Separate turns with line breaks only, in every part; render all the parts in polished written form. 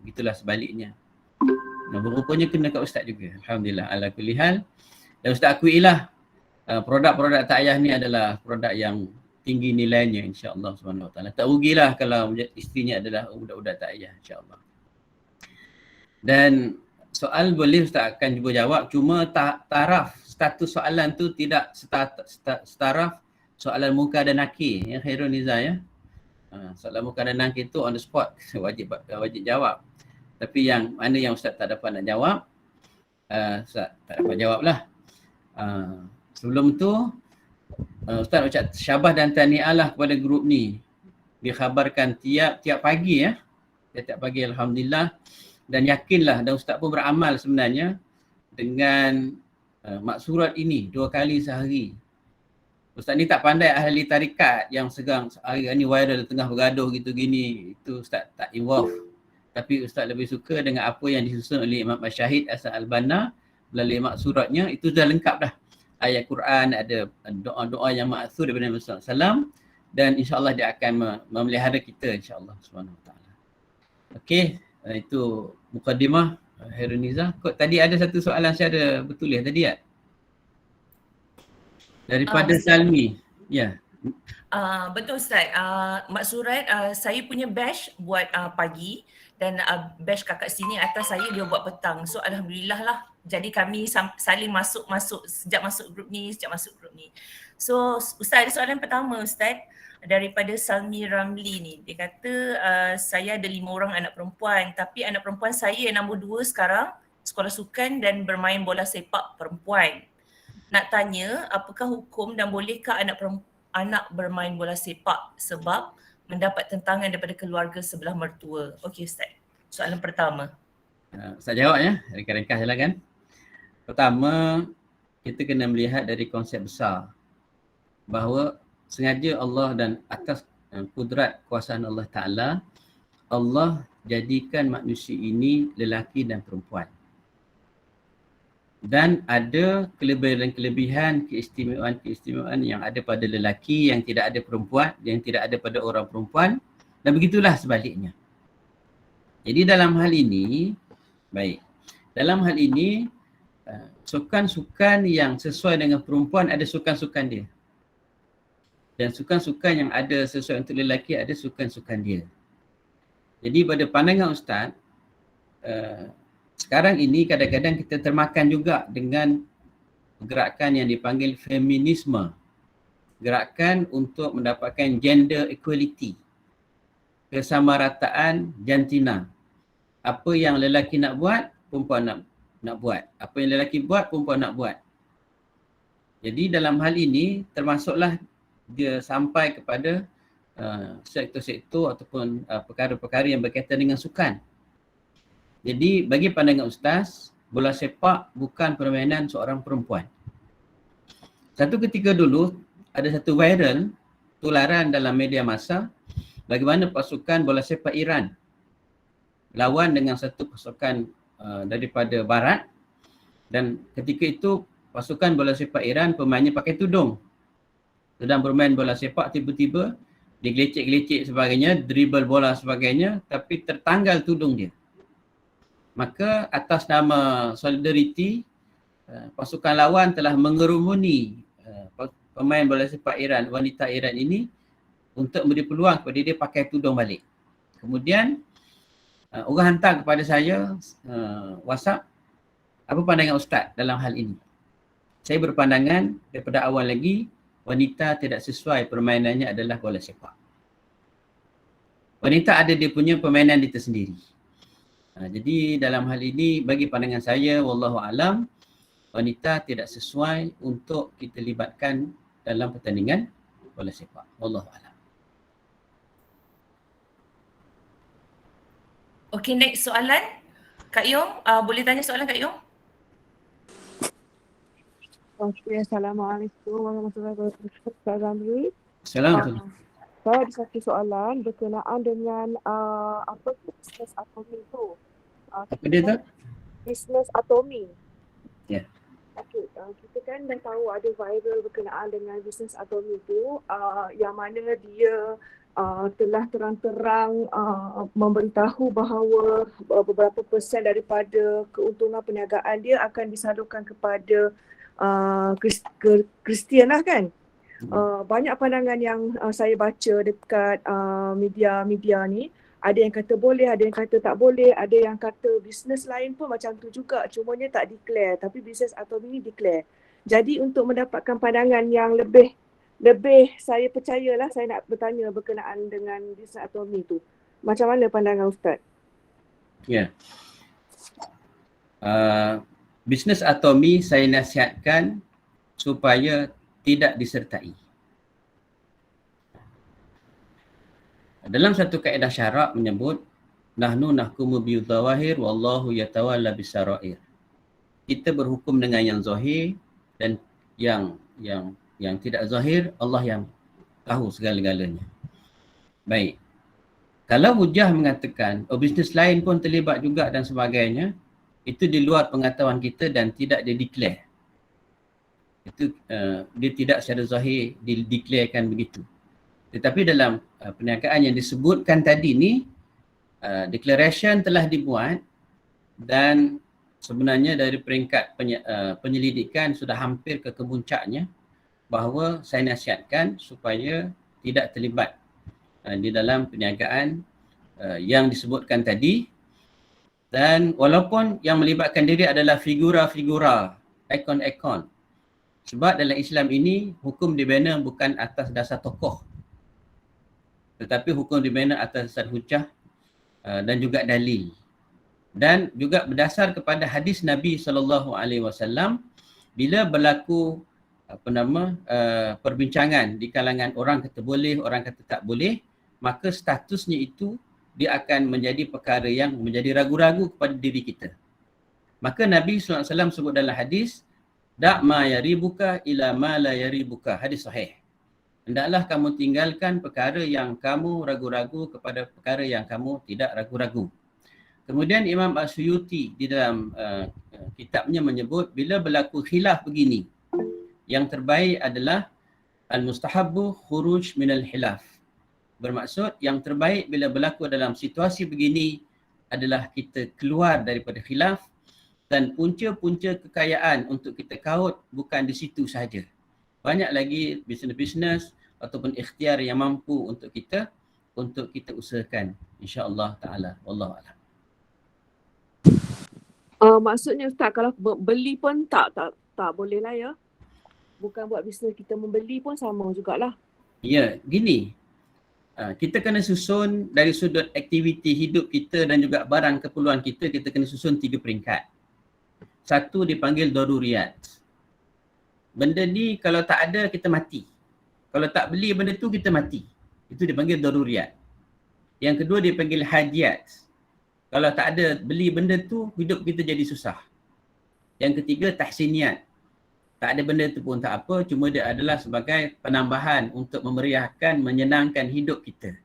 Begitulah sebaliknya. Nah, berupanya kena kat ustaz juga. Alhamdulillah ala kulli hal. Dan ustaz akuilah produk-produk ta'iyah ni adalah produk yang tinggi nilainya insya-Allah Subhanahu Wa Taala. Tak rugilah kalau istrinya adalah budak-budak ta'iyah insya-Allah. Dan soal boleh ustaz akan cuba jawab, cuma taraf status soalan tu tidak setaraf soalan muka dan nakir ya Khairul Niza ya. Soalan muka dan nakir tu on the spot wajib jawab. Tapi yang mana yang ustaz tak dapat nak jawab, ustaz tak dapat jawablah. Sebelum tu ustaz ucap syabas dan tahniah lah kepada grup ni. Dikhabarkan tiap pagi ya. Tiap pagi alhamdulillah, dan yakinlah dan ustaz pun beramal sebenarnya dengan maksurat ini 2 kali sehari. Ustaz ni tak pandai ahli tarikat yang segang hari ni viral tengah bergaduh gitu gini, itu ustaz tak involve. Tapi ustaz lebih suka dengan apa yang disusun oleh Imam Masyahid Hasan Al-Banna melalui maksuratnya, itu dah lengkap dah. Ayat Quran, ada doa-doa yang maksud daripada Nabi sallallahu alaihi wasallam, dan insya-Allah dia akan memelihara kita insya-Allah Subhanahu Wa Taala. Okey, itu mukadimah Khairul Niza. Kok tadi ada satu soalan saya ada bertulis tadi ya? Daripada Salmi. Ya.
Betul Ustaz. Mak Surat, saya punya batch buat pagi dan batch kakak sini atas saya dia buat petang. So alhamdulillah lah. Jadi kami saling masuk sejak masuk grup ni. So Ustaz, ada soalan pertama Ustaz daripada Salmi Ramli ni. Dia kata saya ada 5 orang anak perempuan, tapi anak perempuan saya yang nombor 2 sekarang sekolah sukan dan bermain bola sepak perempuan. Nak tanya apakah hukum dan bolehkah anak bermain bola sepak sebab mendapat tentangan daripada keluarga sebelah mertua. Okey Ustaz, soalan pertama.
Ustaz jawab ya, ringkas-ringkas silakan. Pertama, kita kena melihat dari konsep besar bahawa sengaja Allah dan atas kudrat kuasaan Allah Ta'ala, Allah jadikan manusia ini lelaki dan perempuan. Dan ada kelebihan-kelebihan, keistimewaan yang ada pada lelaki yang tidak ada perempuan, yang tidak ada pada orang perempuan, dan begitulah sebaliknya. Jadi dalam hal ini, sukan-sukan yang sesuai dengan perempuan ada sukan-sukan dia. Dan sukan-sukan yang ada sesuai untuk lelaki ada sukan-sukan dia. Jadi pada pandangan Ustaz, sekarang ini kadang-kadang kita termakan juga dengan gerakan yang dipanggil feminisme. Gerakan untuk mendapatkan gender equality. Kesamarataan jantina. Apa yang lelaki nak buat, perempuan nak buat. Apa yang lelaki buat, perempuan nak buat. Jadi dalam hal ini termasuklah dia sampai kepada sektor-sektor ataupun perkara-perkara yang berkaitan dengan sukan. Jadi bagi pandangan Ustaz, bola sepak bukan permainan seorang perempuan. Satu ketika dulu ada satu viral tularan dalam media massa bagaimana pasukan bola sepak Iran lawan dengan satu pasukan daripada barat, dan ketika itu pasukan bola sepak Iran pemainnya pakai tudung. Sedang bermain bola sepak tiba-tiba digelecek-gelecek sebagainya, dribble bola sebagainya, tapi tertanggal tudung dia. Maka atas nama solidariti, pasukan lawan telah mengerumuni pemain bola sepak Iran, wanita Iran ini untuk memberi peluang kepada dia pakai tudung balik. Kemudian orang hantar kepada saya WhatsApp, apa pandangan Ustaz dalam hal ini? Saya berpandangan daripada awal lagi, wanita tidak sesuai permainannya adalah bola sepak. Wanita ada dia punya permainan dia tersendiri. Jadi dalam hal ini bagi pandangan saya, wallahu alam, wanita tidak sesuai untuk kita libatkan dalam pertandingan bola sepak. Wallahu alam.
Okey, next soalan. Kak Yong, boleh tanya soalan Kak Yong?
Assalamualaikum warahmatullahi wabarakatuh. Assalamualaikum.
Assalamualaikum.
Saya ada satu soalan berkenaan dengan apa tu bisnes atomi tu.
Apa dia tu?
Bisnes atomi.
Ya.
Okey, kita kan dah tahu ada viral berkenaan dengan bisnes atomi tu, yang mana dia telah terang-terang memberitahu bahawa beberapa persen daripada keuntungan perniagaan dia akan disalurkan kepada Kristian lah kan. Banyak pandangan yang saya baca dekat media-media ni. Ada yang kata boleh, ada yang kata tak boleh, ada yang kata bisnes lain pun macam tu juga, cumanya tak declare, tapi bisnes atomi ni declare. Jadi untuk mendapatkan pandangan yang lebih saya percayalah, saya nak bertanya berkenaan dengan bisnes atomi tu. Macam mana pandangan Ustaz?
Ya. Bisnes atomi saya nasihatkan supaya tidak disertai. Dalam satu kaedah syarak menyebut nahnu nahkumu bidzawahir wallahu yatawalla bisarair. Kita berhukum dengan yang zahir dan yang tidak zahir, Allah yang tahu segala-galanya. Baik. Kalau hujah mengatakan bisnes lain pun terlibat juga dan sebagainya, itu di luar pengetahuan kita dan tidak di-declare. Itu dia tidak secara zahir di-declarekan begitu. Tetapi dalam perniagaan yang disebutkan tadi ni, declaration telah dibuat dan sebenarnya dari peringkat penyelidikan sudah hampir ke kemuncaknya bahawa saya nasihatkan supaya tidak terlibat di dalam perniagaan yang disebutkan tadi. Dan walaupun yang melibatkan diri adalah figura-figura, ikon-ikon. Sebab dalam Islam ini hukum dibina bukan atas dasar tokoh, tetapi hukum dibina atas dasar hujah dan juga dalil. Dan juga berdasar kepada hadis Nabi SAW bila berlaku perbincangan di kalangan orang kata boleh, orang kata tak boleh, maka statusnya itu dia akan menjadi perkara yang menjadi ragu-ragu kepada diri kita. Maka Nabi SAW sebut dalam hadis, da' ma yaribuka ila ma la yaribuka, hadis sahih. Hendaklah kamu tinggalkan perkara yang kamu ragu-ragu kepada perkara yang kamu tidak ragu-ragu. Kemudian Imam As-Suyuti di dalam kitabnya menyebut bila berlaku khilaf begini, yang terbaik adalah al-mustahabbu khuruj minal khilaf. Bermaksud yang terbaik bila berlaku dalam situasi begini adalah kita keluar daripada khilaf dan punca-punca kekayaan untuk kita kaut bukan di situ sahaja. Banyak lagi bisnes-bisnes ataupun ikhtiar yang mampu untuk kita usahakan, insya-Allah taala. Wallahu a'lam.
Maksudnya Ustaz, kalau beli pun tak boleh lah ya. Bukan buat bisnes kita membeli pun sama jugalah.
Ya, gini. Kita kena susun dari sudut aktiviti hidup kita dan juga barang keperluan kita kena susun 3 peringkat. Satu dipanggil daruriyat. Benda ni kalau tak ada kita mati. Kalau tak beli benda tu kita mati. Itu dipanggil daruriyat. Yang kedua dipanggil hajat. Kalau tak ada beli benda tu, hidup kita jadi susah. Yang ketiga tahsiniyat. Tak ada benda tu pun tak apa, cuma dia adalah sebagai penambahan untuk memeriahkan, menyenangkan hidup kita.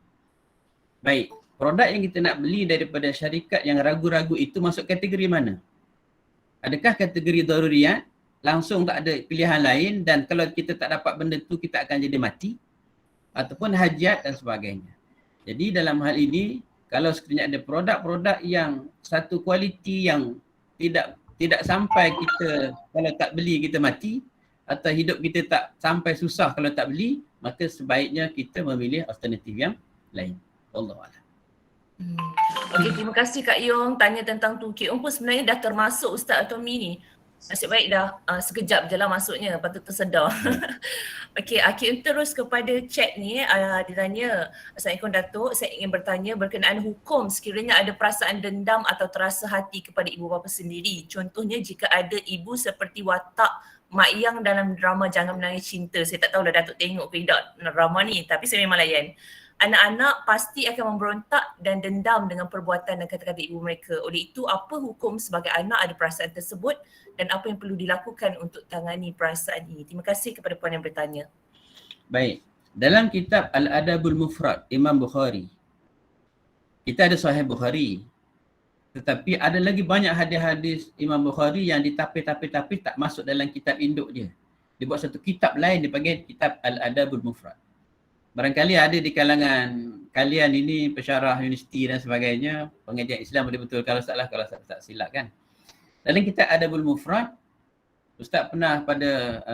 Baik, produk yang kita nak beli daripada syarikat yang ragu-ragu itu masuk kategori mana? Adakah kategori daruriyat? Langsung tak ada pilihan lain dan kalau kita tak dapat benda tu kita akan jadi mati, ataupun hajat dan sebagainya. Jadi dalam hal ini kalau sekiranya ada produk-produk yang satu kualiti yang tidak sampai kita kalau tak beli kita mati, atau hidup kita tak sampai susah kalau tak beli, maka sebaiknya kita memilih alternatif yang lain. Wallahualam.
Okey, terima kasih Kak Yong tanya tentang tu. Kak Yong pun sebenarnya dah termasuk Ustaz Atomi ni. Nasib baik dah sekejap je lah masuknya, patut tersedar. Okey, Kak terus kepada chat ni, dia tanya, Assalamualaikum Datuk, saya ingin bertanya berkenaan hukum sekiranya ada perasaan dendam atau terasa hati kepada ibu bapa sendiri. Contohnya jika ada ibu seperti watak Mak Yang dalam drama Jangan Menangis Cinta. Saya tak tahu lah Datuk tengok ke tidak drama ni, tapi saya memang layan. Anak-anak pasti akan memberontak dan dendam dengan perbuatan dan kata-kata ibu mereka. Oleh itu, apa hukum sebagai anak ada perasaan tersebut dan apa yang perlu dilakukan untuk tangani perasaan ini? Terima kasih kepada puan yang bertanya.
Baik. Dalam kitab Al-Adabul Mufrad, Imam Bukhari, kita ada Sahih Bukhari. Tetapi ada lagi banyak hadis-hadis Imam Bukhari yang ditapis-tapis tak masuk dalam kitab induk dia. Dia buat satu kitab lain, dia panggil kitab Al-Adabul Mufrad. Barangkali ada di kalangan kalian ini pensyarah universiti dan sebagainya, pengajian Islam boleh betul kalau salah, kalau tak silap kan. Dalam kitab Adabul Mufrad, Ustaz pernah pada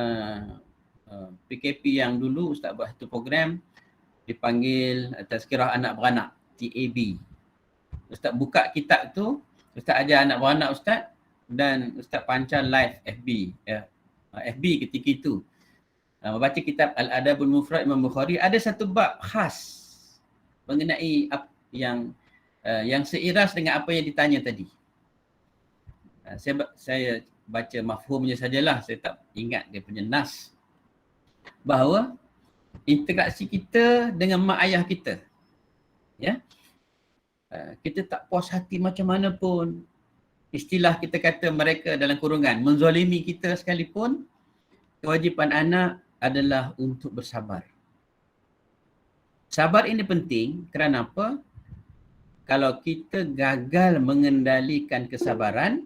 PKP yang dulu Ustaz buat satu program dipanggil Tazkirah Anak Beranak, TAB. Ustaz buka kitab tu, Ustaz ajar anak beranak Ustaz dan Ustaz pancar live FB. FB ketika itu. Membaca kitab Al-Adabul Mufrad Imam Bukhari, ada satu bab khas mengenai yang seiras dengan apa yang ditanya tadi. Saya baca mafhumnya sajalah, saya tak ingat dia punya nas. Bahawa interaksi kita dengan mak ayah kita, ya, kita tak puas hati macam mana pun, istilah kita kata mereka dalam kurungan menzalimi kita sekalipun, kewajipan anak adalah untuk bersabar. Sabar ini penting kerana apa? Kalau kita gagal mengendalikan kesabaran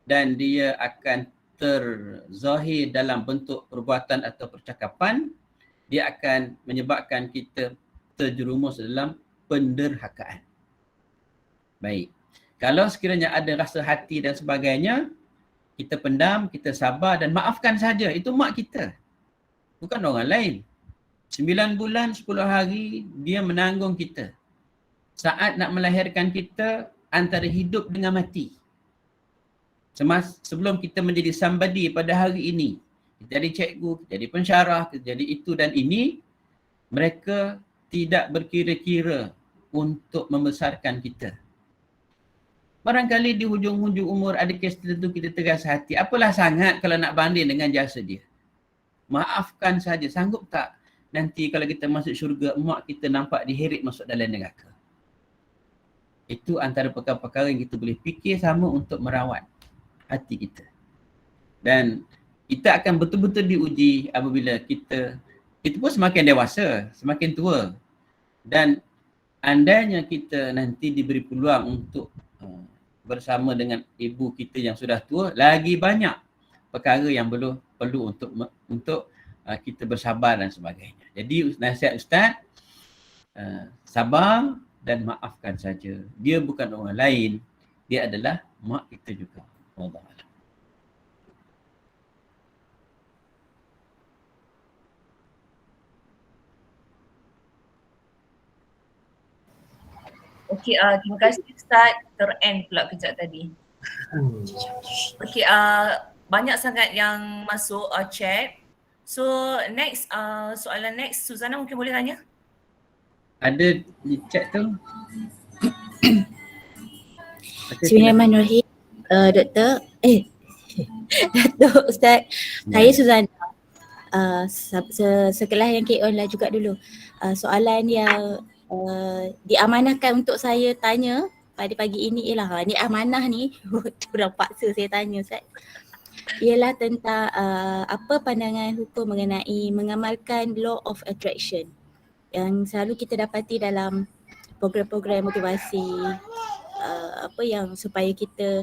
dan dia akan terzahir dalam bentuk perbuatan atau percakapan, dia akan menyebabkan kita terjerumus dalam penderhakaan. Baik. Kalau sekiranya ada rasa hati dan sebagainya, kita pendam, kita sabar dan maafkan saja. Itu mak kita. Bukan orang lain. 9 bulan, 10 hari, dia menanggung kita. Saat nak melahirkan kita, antara hidup dengan mati. Sebelum kita menjadi somebody pada hari ini, kita jadi cikgu, kita jadi pensyarah, kita jadi itu dan ini, mereka tidak berkira-kira untuk membesarkan kita. Barangkali di hujung-hujung umur ada kes tertentu kita terasa hati. Apalah sangat kalau nak banding dengan jasa dia. Maafkan saja. Sanggup tak nanti kalau kita masuk syurga, mak kita nampak diheret masuk dalam neraka. Itu antara perkara-perkara yang kita boleh fikir sama untuk merawat hati kita. Dan kita akan betul-betul diuji apabila kita pun semakin dewasa, semakin tua. Dan andainya kita nanti diberi peluang untuk bersama dengan ibu kita yang sudah tua, lagi banyak perkara yang perlu untuk kita bersabar dan sebagainya. Jadi nasihat Ustaz, sabar dan maafkan saja. Dia bukan orang lain, dia adalah mak kita juga. Allah.
Okey, terima kasih Ustaz. Ter-end pula kejap tadi. Okey, banyak sangat yang masuk chat. So next, soalan next, Suzana mungkin boleh tanya?
Ada di chat tu.
Bismillahirrahmanirrahim. Doktor, Datuk Ustaz, saya Suzana. Sekelas yang K-On lah juga dulu. Soalan yang diamanahkan untuk saya tanya pada pagi ini ialah, ni amanah ni, kurang paksa saya tanya Ustaz. Ialah tentang apa pandangan hukum mengenai mengamalkan law of attraction yang selalu kita dapati dalam program-program motivasi, apa yang supaya kita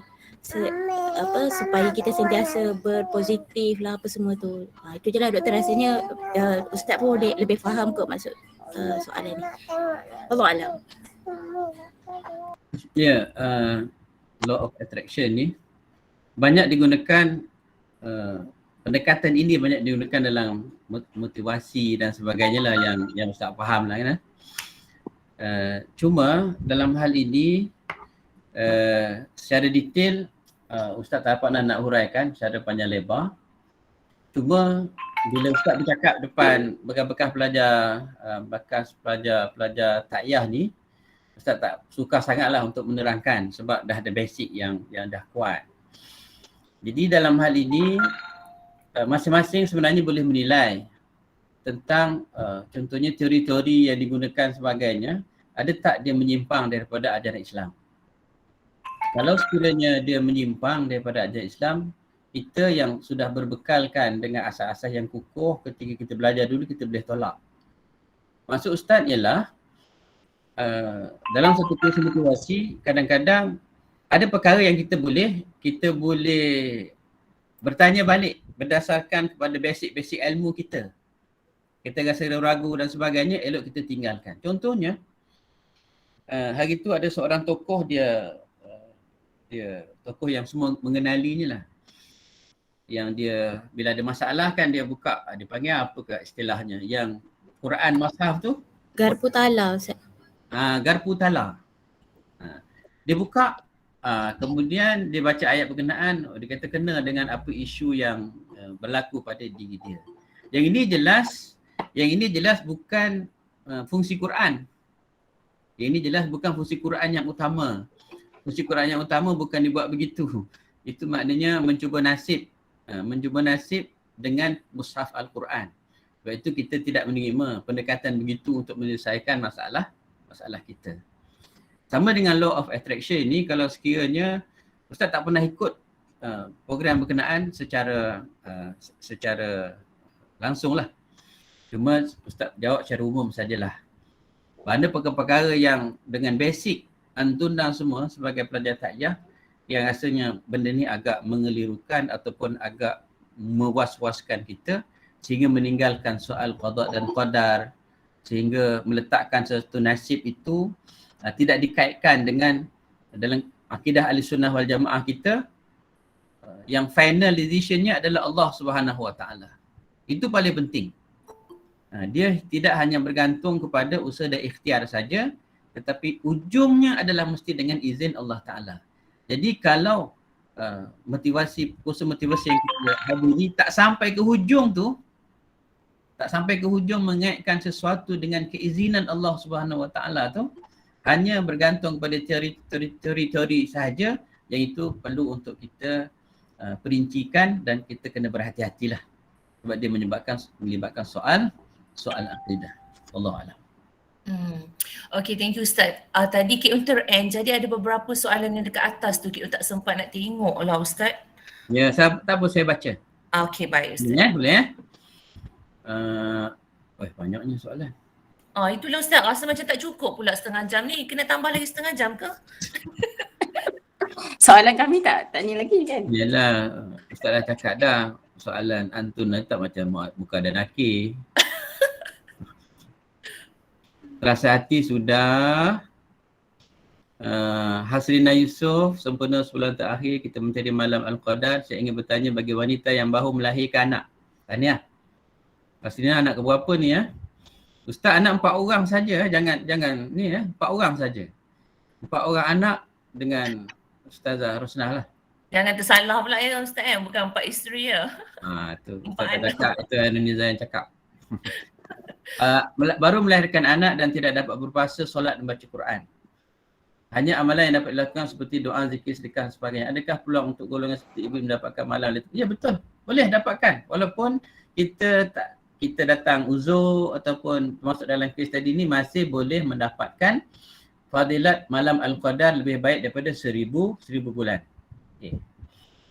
supaya kita sentiasa berpositif lah apa semua tu. Itu je lah doktor, rasanya Ustaz pun lebih faham kot maksud soalan ni. Allah alam.
Ya, law of attraction ni banyak digunakan, pendekatan ini banyak digunakan dalam motivasi dan sebagainya lah yang Ustaz faham lah kan. Cuma dalam hal ini secara detail Ustaz tak dapat nak huraikan secara panjang lebar. Cuma bila Ustaz bercakap depan bekas-bekas pelajar takyah ni, Ustaz tak suka sangatlah untuk menerangkan sebab dah ada basic yang dah kuat. Jadi dalam hal ini masing-masing sebenarnya boleh menilai tentang contohnya teori-teori yang digunakan sebagainya, ada tak dia menyimpang daripada ajaran Islam. Kalau sekiranya dia menyimpang daripada ajaran Islam, kita yang sudah berbekalkan dengan asas-asas yang kukuh ketika kita belajar dulu, kita boleh tolak. Maksud Ustaz ialah dalam satu kursus motivasi, kadang-kadang ada perkara yang kita boleh bertanya balik berdasarkan kepada basic ilmu kita. Kita rasa ragu dan sebagainya, elok kita tinggalkan. Contohnya, hari tu ada seorang tokoh, dia tokoh yang semua mengenalinya lah. Yang dia bila ada masalah kan dia buka, dia panggil apa ke istilahnya, yang Quran Mushaf tu?
Garpu Tala Ustaz.
Garpu Tala. Dia buka, kemudian dia baca ayat berkenaan, dia kata kena dengan apa isu yang berlaku pada diri dia. Yang ini jelas bukan fungsi Quran. Yang ini jelas bukan fungsi Quran yang utama. Fungsi Quran yang utama bukan dibuat begitu. Itu maknanya mencuba nasib dengan mushaf Al-Quran. Sebab itu kita tidak menerima pendekatan begitu untuk menyelesaikan masalah kita. Sama dengan law of attraction ni, kalau sekiranya Ustaz tak pernah ikut program berkenaan secara langsung lah. Cuma Ustaz jawab secara umum sajalah. Mana perkara-perkara yang dengan basic antun dan semua sebagai pelajar takyah yang rasanya benda ni agak mengelirukan ataupun agak mewas-waskan kita sehingga meninggalkan soal qada dan qadar, sehingga meletakkan satu nasib itu tidak dikaitkan dengan dalam akidah Ahlussunnah wal Jamaah kita, yang final decisionnya adalah Allah Subhanahu Wa Taala. Itu paling penting. Dia tidak hanya bergantung kepada usaha dan ikhtiar saja, tetapi ujungnya adalah mesti dengan izin Allah Ta'ala. Jadi kalau motivasi yang kita hadiri tak sampai ke hujung tu, tak sampai ke hujung mengaitkan sesuatu dengan keizinan Allah Subhanahu Wa Ta'ala tu, hanya bergantung pada teori sahaja, yang itu perlu untuk kita perincikan dan kita kena berhati-hatilah. Sebab dia melibatkan soal akidah. Wallahualam.
Okay, thank you Ustaz. Tadi Kik Un terend, jadi ada beberapa soalan yang dekat atas tu Kik Un tak sempat nak tengok lah Ustaz.
Ya, tak apa, saya baca.
Okay, baik Ustaz.
Boleh? Banyaknya soalan.
Itulah Ustaz, rasa macam tak cukup pula setengah jam ni. Kena tambah lagi setengah jam ke?
Soalan kami tak tanya lagi kan?
Yalah, Ustaz dah cakap dah. Soalan antun tak macam muka dan nakir. Rasa hati sudah. Hasrina Yusof, sempurna sebulan terakhir kita mencari malam Al-Qadar. Saya ingin bertanya bagi wanita yang baru melahirkan anak. Tahniah. Hasrina anak keberapa ni ya? Ustaz anak 4 orang saja, jangan ni ya, 4 orang saja. 4 orang anak dengan Ustazah Rosnah lah.
Jangan tersalah pula ya Ustaz bukan 4 isteri ya.
Tu Ustaz cakap, itu Anuniza yang cakap. Baru melahirkan anak dan tidak dapat berpuasa, solat dan baca Quran. Hanya amalan yang dapat dilakukan seperti doa, zikir, sedekah dan sebagainya. Adakah peluang untuk golongan seperti ibu mendapatkan malam itu? Ya betul, boleh dapatkan. Walaupun kita datang uzur ataupun masuk dalam kes tadi ni, masih boleh mendapatkan fadilat malam Al-Qadar lebih baik daripada 1000 bulan. Okay.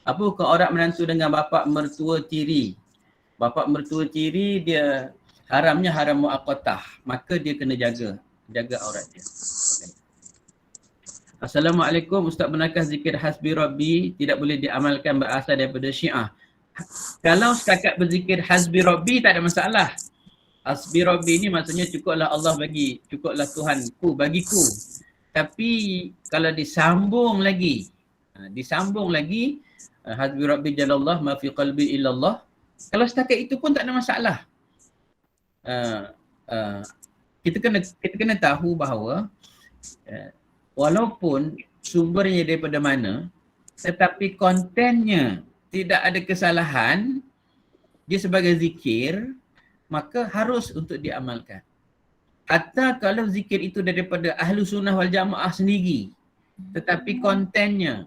Apakah orang menantu dengan bapa mertua tiri? Bapa mertua tiri dia haramnya haram muaqqatah, maka dia kena jaga aurat dia. Okay. Assalamualaikum Ustaz, benarkah zikir hasbi rabbi tidak boleh diamalkan berasal daripada Syiah? Kalau setakat berzikir hasbi rabbi tak ada masalah. Hasbi rabbi ni maksudnya cukuplah Allah bagi, cukuplah Tuhanku bagiku. Tapi kalau disambung lagi hasbi rabbi jalallah ma fi qalbi illallah, kalau setakat itu pun tak ada masalah. Kita kena tahu bahawa walaupun sumbernya daripada mana, tetapi kontennya tidak ada kesalahan, dia sebagai zikir, maka harus untuk diamalkan. Atau kalau zikir itu daripada Ahlussunnah wal Jamaah sendiri, tetapi kontennya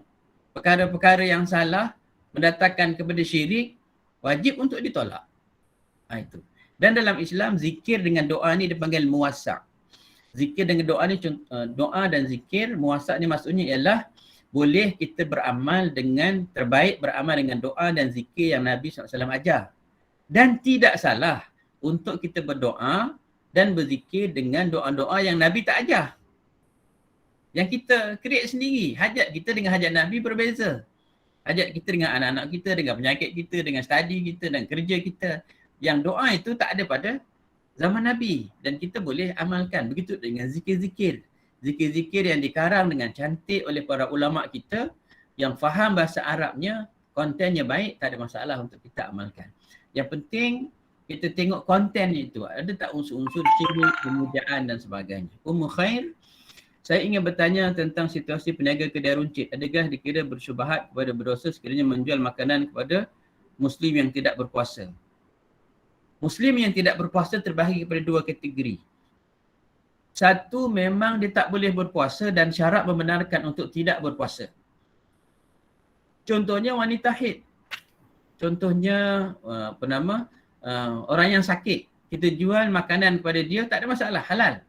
perkara-perkara yang salah, mendatangkan kepada syirik, wajib untuk ditolak. Itu. Dan dalam Islam, zikir dengan doa ni dipanggil muwassa'. Zikir dengan doa ni, doa dan zikir, muwassa' ni maksudnya ialah boleh kita beramal dengan terbaik, beramal dengan doa dan zikir yang Nabi SAW ajar. Dan tidak salah untuk kita berdoa dan berzikir dengan doa-doa yang Nabi tak ajar. yang kita create sendiri. Hajat kita dengan hajat Nabi berbeza. Hajat kita dengan anak-anak kita, dengan penyakit kita, dengan study kita dan kerja kita. Yang doa itu tak ada pada zaman Nabi dan kita boleh amalkan. Begitu dengan zikir-zikir. Zikir-zikir yang dikarang dengan cantik oleh para ulama kita yang faham bahasa Arabnya, kontennya baik, tak ada masalah untuk kita amalkan. Yang penting kita tengok konten itu. Ada tak unsur-unsur syirik, pemujaan dan sebagainya. Khair, saya ingin bertanya tentang situasi peniaga kedai runcit. Adakah dikira bersyubhat kepada berdosa sekiranya menjual makanan kepada Muslim yang tidak berpuasa? Muslim yang tidak berpuasa terbahagi kepada dua kategori. Satu, memang dia tak boleh berpuasa dan syarat membenarkan untuk tidak berpuasa. Contohnya wanita haid. Contohnya orang yang sakit. Kita jual makanan kepada dia tak ada masalah, halal.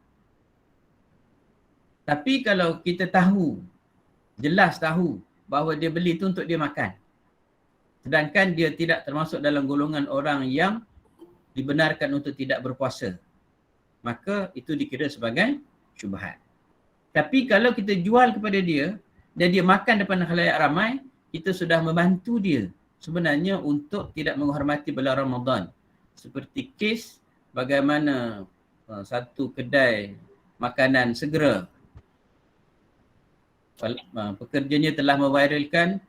Tapi kalau kita jelas tahu bahawa dia beli itu untuk dia makan. Sedangkan dia tidak termasuk dalam golongan orang yang dibenarkan untuk tidak berpuasa, maka itu dikira sebagai syubhat. Tapi kalau kita jual kepada dia dan dia makan depan khalayak ramai, kita sudah membantu dia sebenarnya untuk tidak menghormati bulan Ramadan. Seperti kes bagaimana satu kedai makanan segera, pekerjanya telah meviralkan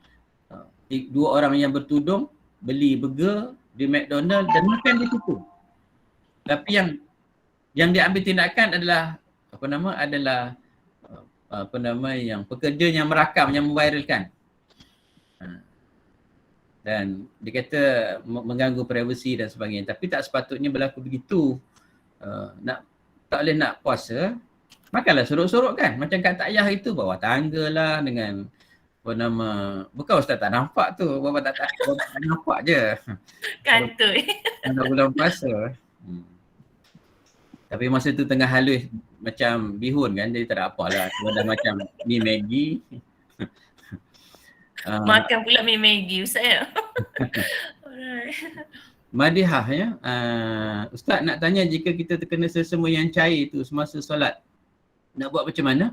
dua orang yang bertudung beli burger di McDonald dan makan di situ. Tapi yang diambil tindakan adalah yang pekerja yang merakam, yang memviralkan. Dan dia kata mengganggu privasi dan sebagainya. Tapi tak sepatutnya berlaku begitu. Tak boleh nak puasa, makanlah sorok-sorok kan. Macam kat Takyah itu bawah tangga lah dengan bukan Ustaz tak nampak tu, Bapak tak nampak je.
Kantoi.
Kalau bulan puasa. Tapi masa tu tengah halus macam bihun kan, jadi tak ada apalah. Dah macam mi Maggi.
Makan pula mi Maggi Ustaz ya. Alright.
Madihah ya. Ustaz nak tanya, jika kita terkena sesama yang cair tu semasa solat, nak buat macam mana?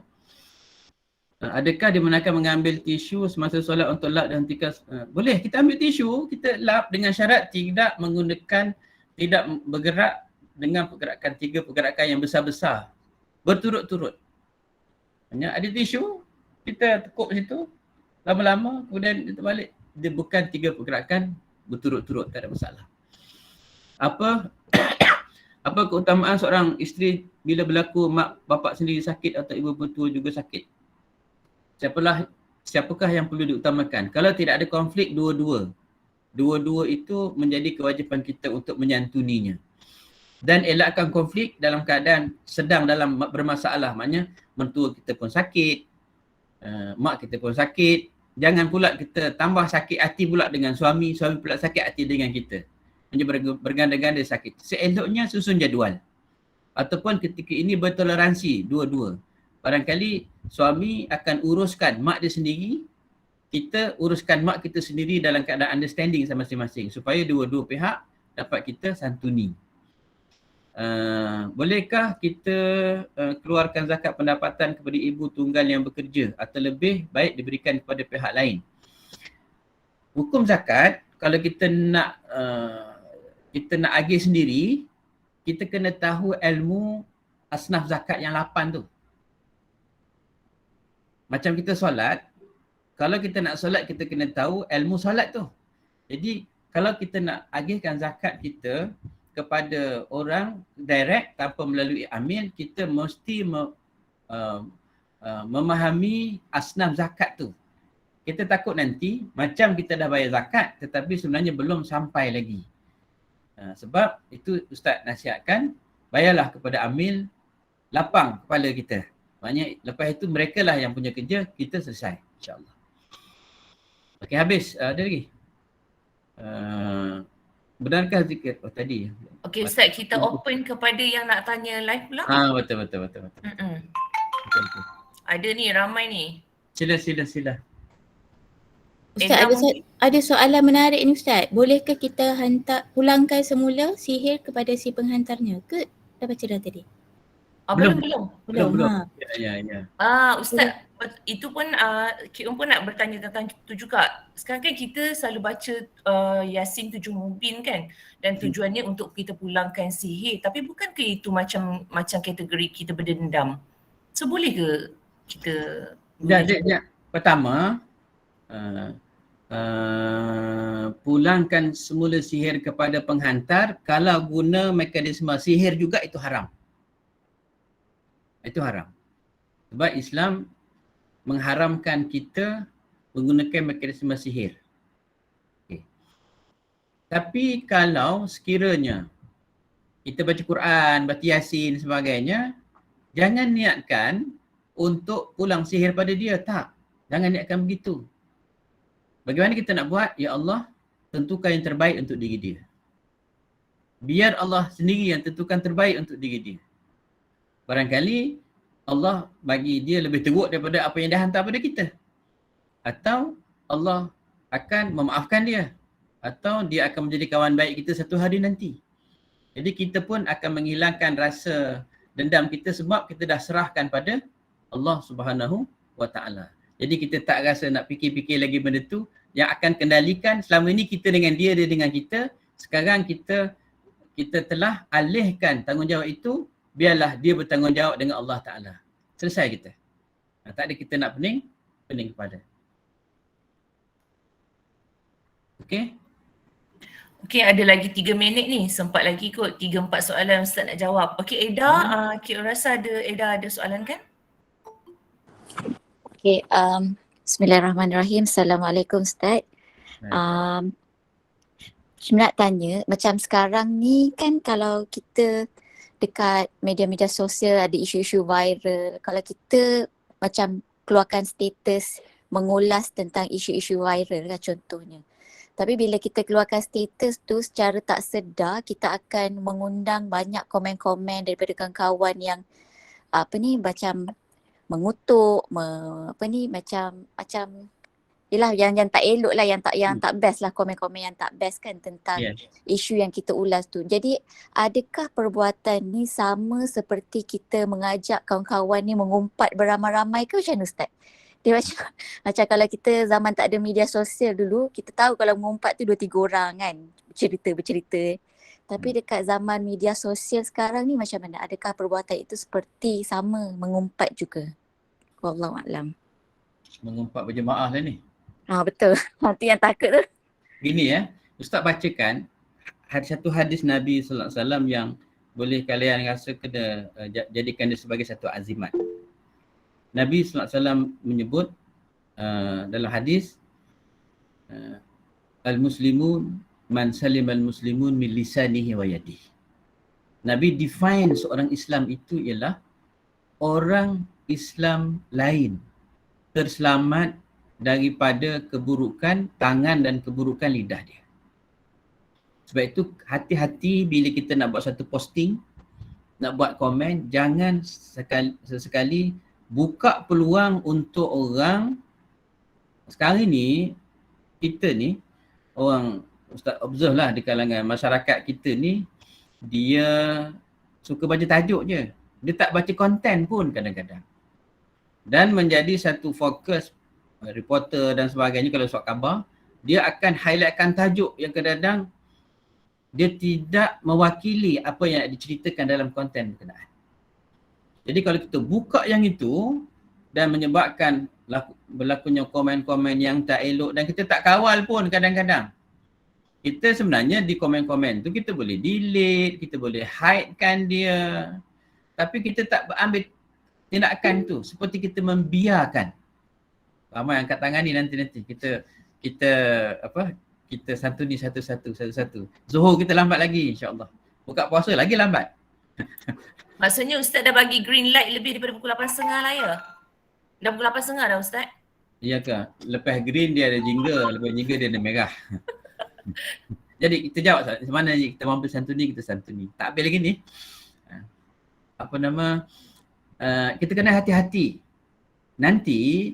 Adakah dibenarkan mengambil tisu semasa solat untuk lap dan hentikan? Boleh, kita ambil tisu, kita lap dengan syarat tidak bergerak dengan tiga pergerakan yang besar-besar berturut-turut. Hanya ada tisu, kita tekuk situ, lama-lama kemudian kita balik. Dia bukan tiga pergerakan berturut-turut, tak ada masalah. Apa keutamaan seorang isteri bila berlaku mak bapak sendiri sakit atau ibu mertua juga sakit? Siapakah yang perlu diutamakan? Kalau tidak ada konflik, dua-dua itu menjadi kewajipan kita untuk menyantuninya. Dan elakkan konflik dalam keadaan sedang dalam bermasalah. Maknanya mertua kita pun sakit, mak kita pun sakit. Jangan pula kita tambah sakit hati pula dengan suami pula sakit hati dengan kita. Menjadi berganda-ganda sakit. Seeloknya susun jadual. Ataupun ketika ini bertoleransi dua-dua. Barangkali suami akan uruskan mak dia sendiri, kita uruskan mak kita sendiri dalam keadaan understanding sama masing-masing supaya dua-dua pihak dapat kita santuni. Bolehkah kita keluarkan zakat pendapatan kepada ibu tunggal yang bekerja atau lebih baik diberikan kepada pihak lain? Hukum zakat, kalau kita nak agih sendiri, kita kena tahu ilmu asnaf zakat yang 8 tu. Macam kita solat, kalau kita nak solat, kita kena tahu ilmu solat tu. Jadi kalau kita nak agihkan zakat kita kepada orang direct tanpa melalui amil, kita mesti memahami asnaf zakat tu. Kita takut nanti macam kita dah bayar zakat tetapi sebenarnya belum sampai lagi. Sebab itu Ustaz nasihatkan, bayarlah kepada amil, lapang kepala kita. Maknanya lepas itu mereka lah yang punya kerja, kita selesai insyaAllah. Okey, habis. Ada lagi? Benarkah zikir? Oh tadi.
Okey Ustaz, kita open kepada yang nak tanya live pula.
Betul. Betul.
Ada ni, ramai ni.
Sila.
Ustaz, ada soalan menarik ni Ustaz. Bolehkah kita pulangkan semula sihir kepada si penghantarnya ke dah baca dah tadi?
Belum.
Belum.
Ha.
Ya.
Ustaz, itu pun Kik pun nak bertanya tentang itu juga. Sekarang kan kita selalu baca Yasin 7 Mubin kan, dan tujuannya untuk kita pulangkan sihir, tapi bukan ke itu macam kategori kita berdendam? So boleh ke kita
Sekejap. Pertama, pulangkan semula sihir kepada penghantar, kalau guna mekanisme sihir juga itu haram. Itu haram. Sebab Islam mengharamkan kita menggunakan mekanisme sihir. Okay. Tapi kalau sekiranya kita baca Quran, baca Yasin sebagainya, jangan niatkan untuk pulang sihir pada dia. Tak. Jangan niatkan begitu. Bagaimana kita nak buat? Ya Allah, tentukan yang terbaik untuk diri dia. Biar Allah sendiri yang tentukan terbaik untuk diri dia. Barangkali Allah bagi dia lebih teruk daripada apa yang dah hantar pada kita. Atau Allah akan memaafkan dia. Atau dia akan menjadi kawan baik kita satu hari nanti. Jadi kita pun akan menghilangkan rasa dendam kita sebab kita dah serahkan pada Allah Subhanahu wa Ta'ala. Jadi kita tak rasa nak fikir-fikir lagi benda tu. Yang akan kendalikan selama ini kita dengan dia dengan kita. Sekarang kita telah alihkan tanggungjawab itu. Biarlah dia bertanggungjawab dengan Allah Ta'ala. Selesai kita. Tak ada kita nak pening kepada. Okey?
Okey, ada lagi 3 minit ni. Sempat lagi kot 3-4 soalan Ustaz nak jawab. Okey, Eda, Kik rasa Eda ada soalan kan?
Okey, bismillahirrahmanirrahim. Assalamualaikum Ustaz. Saya nak tanya, macam sekarang ni kan kalau kita dekat media-media sosial ada isu-isu viral, kalau kita macam keluarkan status mengulas tentang isu-isu viral lah contohnya. Tapi bila kita keluarkan status tu secara tak sedar, kita akan mengundang banyak komen-komen daripada kawan-kawan yang macam mengutuk, macam yelah yang tak elok lah, yang tak best lah, komen-komen yang tak best kan tentang isu yang kita ulas tu. Jadi adakah perbuatan ni sama seperti kita mengajak kawan-kawan ni mengumpat beramai-ramai ke macam mana Ustaz? Dia macam kalau kita zaman tak ada media sosial dulu, kita tahu kalau mengumpat tu 2-3 orang kan bercerita. Tapi dekat zaman media sosial sekarang ni macam mana? Adakah perbuatan itu seperti sama mengumpat juga? Wallahualam.
Mengumpat berjemaah lah ni.
Betul. Nanti yang takut tu.
Gini Ustaz bacakan satu hadis Nabi sallallahu alaihi wasallam yang boleh kalian rasa kena jadikan dia sebagai satu azimat. Nabi sallallahu alaihi wasallam menyebut dalam hadis al-muslimun man salim al-muslimun min lisanihi wa yadihi. Nabi define seorang Islam itu ialah orang Islam lain terselamat daripada keburukan tangan dan keburukan lidah dia. Sebab itu hati-hati bila kita nak buat satu posting, nak buat komen, jangan sesekali buka peluang untuk orang. Sekarang ni, kita ni, orang Ustaz observe lah di kalangan masyarakat kita ni, dia suka baca tajuk je. Dia tak baca konten pun kadang-kadang. Dan menjadi satu fokus reporter dan sebagainya kalau suat khabar, dia akan highlightkan tajuk yang kadang-kadang dia tidak mewakili apa yang diceritakan dalam konten berkenaan. Jadi kalau kita buka yang itu dan menyebabkan berlakunya komen-komen yang tak elok dan kita tak kawal pun kadang-kadang. Kita sebenarnya di komen-komen tu kita boleh delete, kita boleh hidekan dia. Tapi kita tak ambil tindakan tu seperti kita membiarkan. Ramai angkat tangan ni nanti kita santuni satu-satu. Zuhur kita lambat lagi insya-Allah. Buka puasa lagi lambat.
Maksudnya Ustaz dah bagi green light lebih daripada pukul 8.30 lah ya? Dah pukul 8.30 dah Ustaz?
Ya ke? Lepas green dia ada jingga, lepas jingga dia ada merah. Jadi kita jawab mana kita mampu santuni, kita santuni. Tak habis lagi ni. Kita kena hati-hati. Nanti